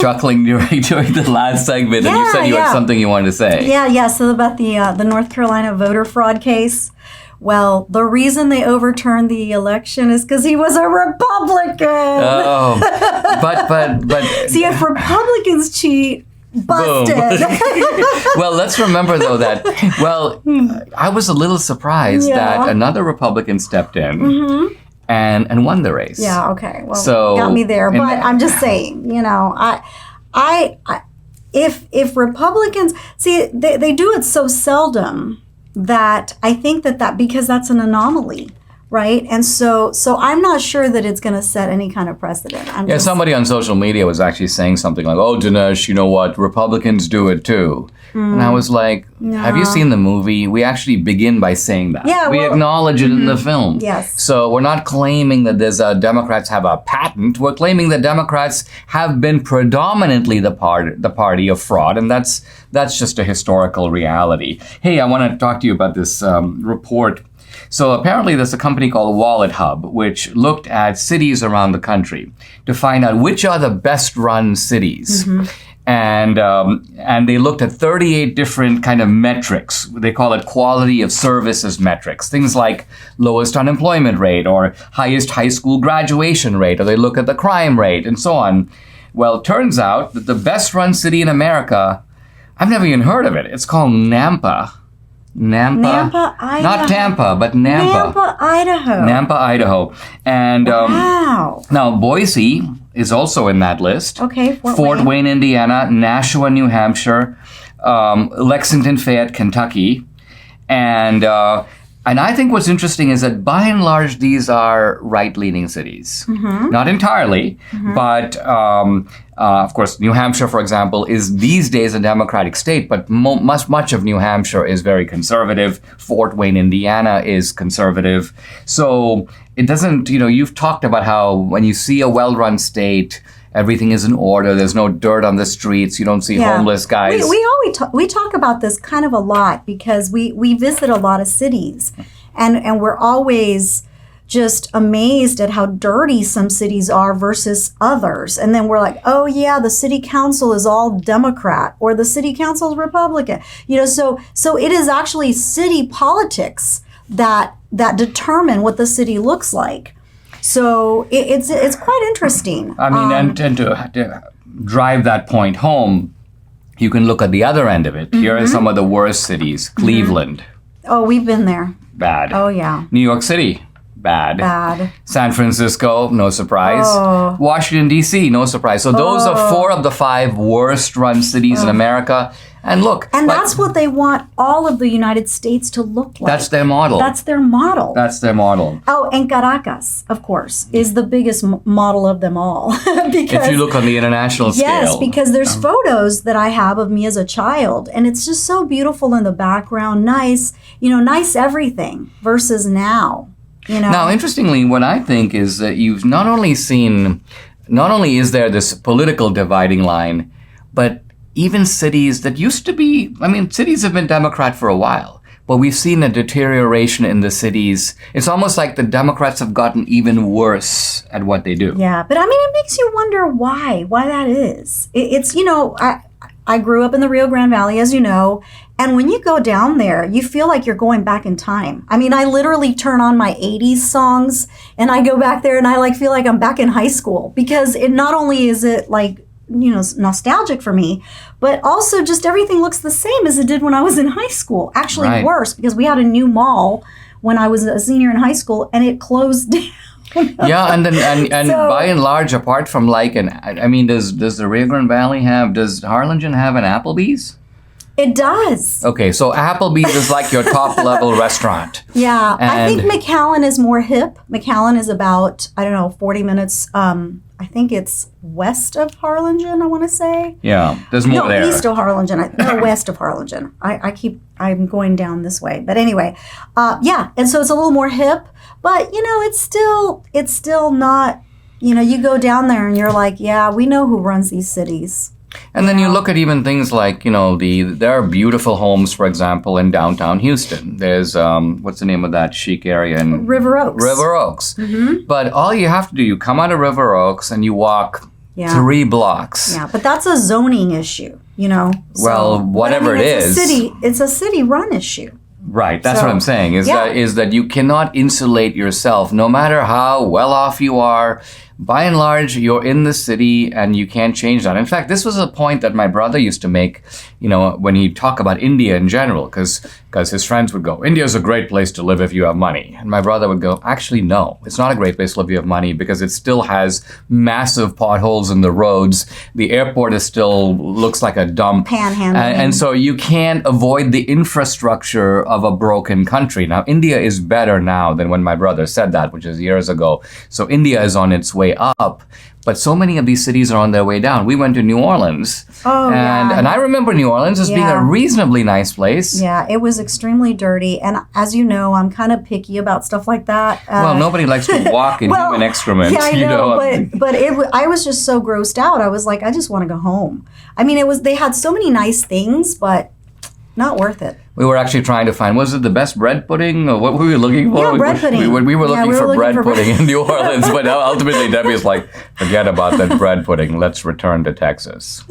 chuckling during the last segment, and you said you had something you wanted to say. Yeah. So about the North Carolina voter fraud case. Well, the reason they overturned the election is because he was a Republican. Oh, but see, if Republicans cheat, busted. Well, let's remember though that I was a little surprised that another Republican stepped in and won the race. Yeah. Okay. Well, so, got me there, but I'm just saying, if Republicans see they do it so seldom that I think that because that's an anomaly, right? And so I'm not sure that it's going to set any kind of precedent. Somebody on social media was actually saying something like, "Oh, Dinesh, you know what? Republicans do it too." And I was like, have you seen the movie? We actually begin by saying that. Yeah, we acknowledge it in the film. Yes. So we're not claiming that Democrats have a patent. We're claiming that Democrats have been predominantly the party of fraud, and that's just a historical reality. Hey, I want to talk to you about this report. So apparently there's a company called Wallet Hub, which looked at cities around the country to find out which are the best run cities. And they looked at 38 different kind of metrics. They call it quality of services metrics. Things like lowest unemployment rate or highest high school graduation rate, or they look at the crime rate and so on. Well, it turns out that the best run city in America, I've never even heard of it. It's called Nampa. Nampa, Idaho. Not Tampa, but Nampa. Nampa, Idaho. Nampa, Idaho. And wow. Now Boise is also in that list. Okay, Fort Wayne, Indiana, Nashua, New Hampshire, Lexington, Fayette, Kentucky, and I think what's interesting is that by and large these are right-leaning cities. Not entirely, but of course New Hampshire, for example, is these days a Democratic state, but much of New Hampshire is very conservative. Fort Wayne, Indiana is conservative. So it doesn't, you've talked about how when you see a well-run state, everything is in order. There's no dirt on the streets. You don't see homeless guys. We talk about this kind of a lot because we visit a lot of cities, and we're always just amazed at how dirty some cities are versus others. And then we're like, oh yeah, the city council is all Democrat or the city council is Republican. So it is actually city politics that determine what the city looks like. So it's quite interesting. I mean, and to drive that point home, you can look at the other end of it. Here are some of the worst cities. Cleveland. Oh, we've been there. Bad. Oh, yeah. New York City. Bad. San Francisco, no surprise. Oh. Washington, D.C., no surprise. So those are 4 of the 5 worst run cities in America. And look. And that's what they want all of the United States to look like. That's their model. That's their model. Oh, and Caracas, of course, is the biggest model of them all. Because, if you look on the international scale. Yes, because there's photos that I have of me as a child, and it's just so beautiful in the background. Nice, nice everything versus now. Now, interestingly, what I think is that you've not only is there this political dividing line, but even cities that used to be, cities have been Democrat for a while, but we've seen a deterioration in the cities. It's almost like the Democrats have gotten even worse at what they do. Yeah, but it makes you wonder why that is. It's, I grew up in the Rio Grande Valley, as you know, and when you go down there, you feel like you're going back in time. I literally turn on my 80s songs and I go back there and I feel like I'm back in high school, because it not only is it nostalgic for me, but also just everything looks the same as it did when I was in high school. Actually worse, because we had a new mall when I was a senior in high school and it closed down. Yeah, and by and large, apart from does the Rio Grande Valley does Harlingen have an Applebee's? It does. Okay, so Applebee's is like your top level restaurant. Yeah, I think McAllen is more hip. McAllen is about, 40 minutes. I think it's west of Harlingen, I want to say. Yeah, there's more there. No, east of Harlingen. No, west of Harlingen. I'm going down this way. But anyway, and so it's a little more hip. But, it's still not, you go down there and you're like, yeah, we know who runs these cities. And then you look at even things like, there are beautiful homes, for example, in downtown Houston. There's, what's the name of that chic area? River Oaks. River Oaks. Mm-hmm. But all you have to do, you come out of River Oaks and you walk Yeah. 3 blocks. Yeah, but that's a zoning issue, you know. Well, whatever it is. It's a city-run issue. Right, that's So, what I'm saying, is that you cannot insulate yourself, no matter how well off you are. By and large, you're in the city and you can't change that. In fact, this was a point that my brother used to make, when he talked about India in general, because his friends would go, India's a great place to live if you have money. And my brother would go, actually, no, it's not a great place to live if you have money, because it still has massive potholes in the roads. The airport still looks like a dump. Panhandling. And so you can't avoid the infrastructure of a broken country. Now, India is better now than when my brother said that, which is years ago. So India is on its way up, but so many of these cities are on their way down. We went to New Orleans, and I remember New Orleans as being a reasonably nice place. Yeah, it was extremely dirty, and as you know, I'm kind of picky about stuff like that. Well, nobody likes to walk in human excrement. Yeah, I know, but I was just so grossed out. I was like, I just want to go home. I mean, they had so many nice things, but not worth it. We were actually trying to find, was it the best bread pudding? Or what were we looking for? Yeah, bread pudding. We were looking for bread pudding in New Orleans, but ultimately Debbie's like, forget about that bread pudding. Let's return to Texas.